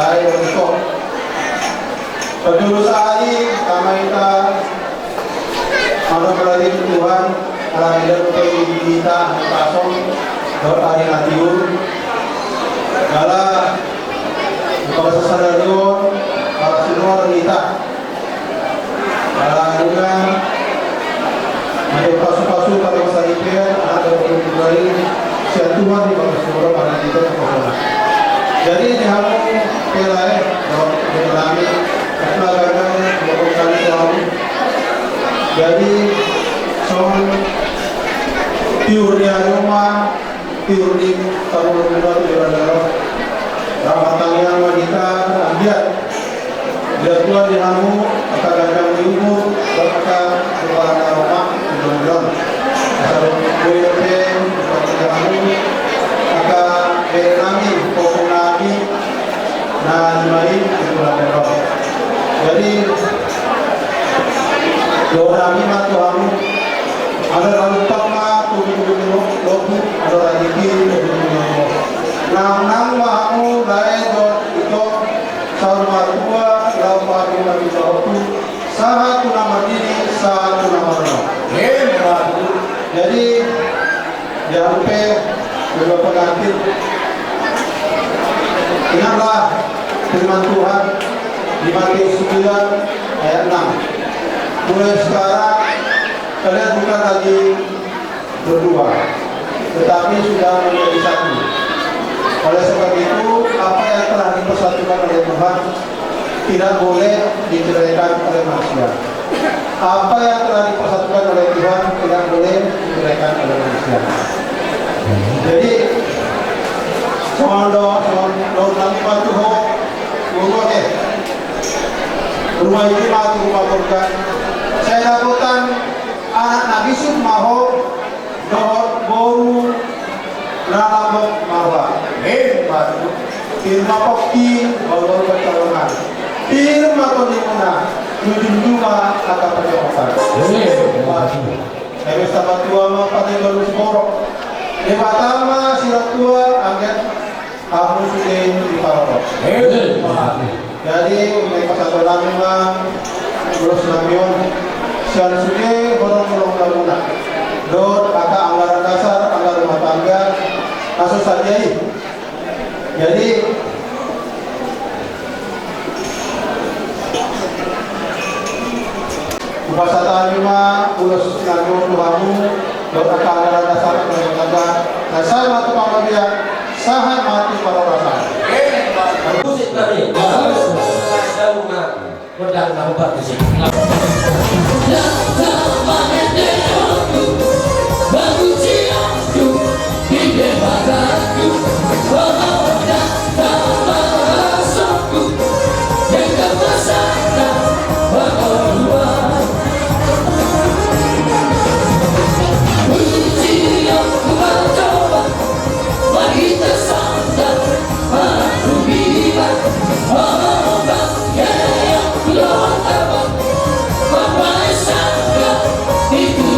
saya untuk penjuru sa'i kama kita melalui Tuhan alhamdulillah untuk kita pasong dari hatiun dalam kalau sesadarion para semua kita dalam juga ada pasu-pasu pada masa itu ada kembali siap Tuhan di bawah semua pada kita semua. Jadi dihalang pelai berlami pelajaran beberapa kali. Jadi soal teori rumah teori tahun 2022 ramatan yang wanita lihat Tuhan dihamu akan gadang diukur berkata kepada rumah mudah-mudahan asal boleh dihamu akan berlami pokok nabi nah lain kepada jadi Yorami matu hamu ada lalu pakma tubuh lobu ada radiki nang mahu lain itu sarwa tua lau padu nabi jawabku satu nama dini satu nama orang jadi sampai beberapa pengantin ingatlah firman Tuhan di Matius 9 ayat 6 mulai sekarang kalian bukan lagi berdua tetapi sudah menjadi satu. Oleh sebab itu apa yang telah dipersatukan oleh Tuhan tidak boleh diceraikan oleh manusia. Apa yang telah dipersatukan oleh Tuhan tidak boleh diceraikan oleh manusia. Jadi soal nanti batu ho rumah ini mati rumah korban. Saya lakukan anak Nabi Sud maho dohor boru lalabok mawa firma pokki baru pertolongan firma konimuna tujuh dua akan pertolongan Ewe sahabat tua mah pada baru seborok Debatama sirat tua angkat kamu sudah di parok jadi mereka satu lagi mah terus namion sian sudah borong-borong laguna dot agak anggaran dasar anggaran rumah tangga kasus saja jadi upasata lima ulus namion tuhamu dot agak anggaran dasar rumah tangga dasar mati pamalia sahan mati para rasa musik tadi ada rumah pedang nampak di sini Itu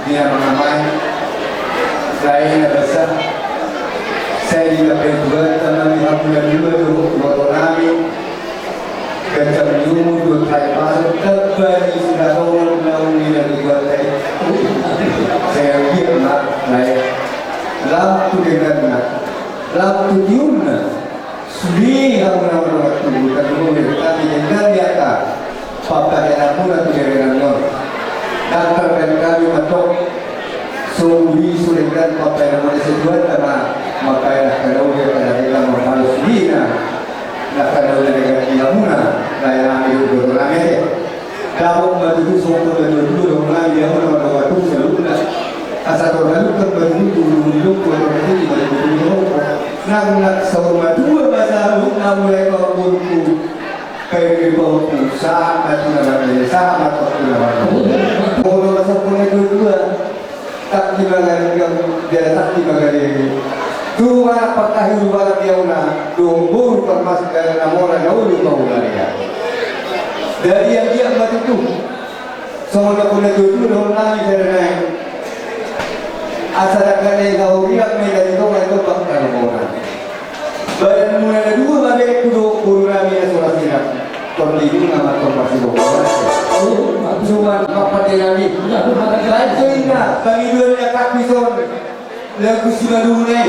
Dia mengamai saya besar saya juga berdua teman yang punya dulu motorami kencang dulu dua kali masuk terbalik sudah tahun ini dua kali saya biar naik lampu dengan lampu diumna sudah orang-orang waktu bukan dulu tapi dengan dia papa yang pun tu dengan non Dakar dan kami matok sumbi sulikan papai nama sejuan karena makai nak kalau dia pada kita harus dina nak kalau dia dengan diamuna daya hidup orang ini dapat batu semua batu orang dia orang batu selalu asal orang itu berburu hidup orang itu berburu nak sama dua bahasa nak mulai kau berburu kayak bau usaha atau namanya sama atau namanya. Kalau masa punya dua tak dibagai yang dia tak dibagai dua apakah hidup barat dia una dumbur termasuk dari namanya jauh kau dia. Dari yang dia mati tu, semua punya dua orang dari naik. Asal agaknya kau lihat mereka itu mereka bakal orang. Badan mulai dua bagai kudu kurami asurasi nak terlindung nama korporasi bokor. Cuma apa dia ni? Lain tu ingat bagi dua yang tak bisa lagu sudah dulu ni.